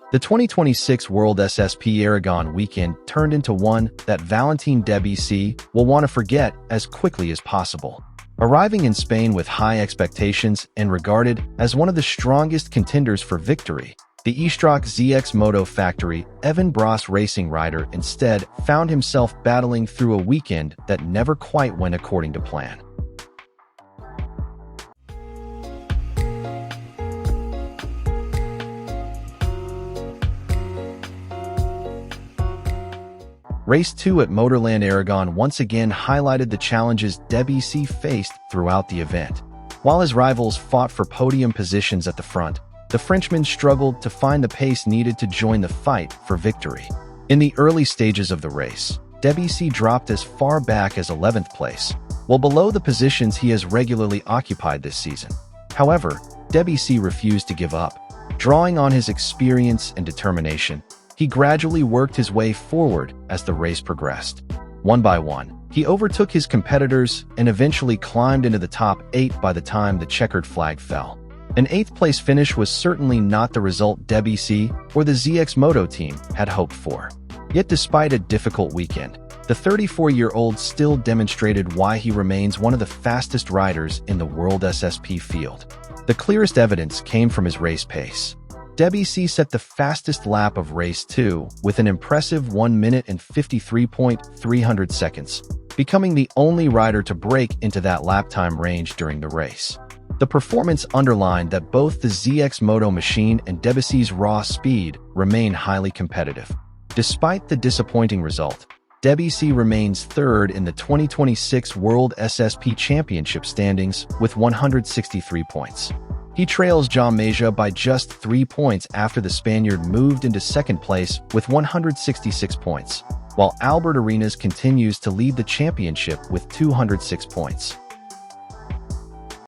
The 2026 WorldSSP Aragon weekend turned into one that Valentin Debise will want to forget as quickly as possible. Arriving in Spain with high expectations and regarded as one of the strongest contenders for victory, the EASTROC ZXMOTO factory Evan Bros racing rider instead found himself battling through a weekend that never quite went according to plan. Race 2 at MotorLand Aragon once again highlighted the challenges Debise faced throughout the event. While his rivals fought for podium positions at the front, the Frenchman struggled to find the pace needed to join the fight for victory. In the early stages of the race, Debise dropped as far back as 11th place, well below the positions he has regularly occupied this season. However, Debise refused to give up. Drawing on his experience and determination, he gradually worked his way forward as the race progressed. One by one, he overtook his competitors and eventually climbed into the top 8 by the time the checkered flag fell. An 8th place finish was certainly not the result Debise or the ZXMOTO team had hoped for. Yet despite a difficult weekend, the 34-year-old still demonstrated why he remains one of the fastest riders in the WorldSSP field. The clearest evidence came from his race pace. Debise set the fastest lap of race 2 with an impressive 1 minute and 53.300 seconds, becoming the only rider to break into that lap time range during the race. The performance underlined that both the ZXMOTO machine and Debise's raw speed remain highly competitive. Despite the disappointing result, Debise remains third in the 2026 WorldSSP Championship standings with 163 points. He trails Jaume Masia by just 3 points after the Spaniard moved into second place with 166 points, while Albert Arenas continues to lead the championship with 206 points.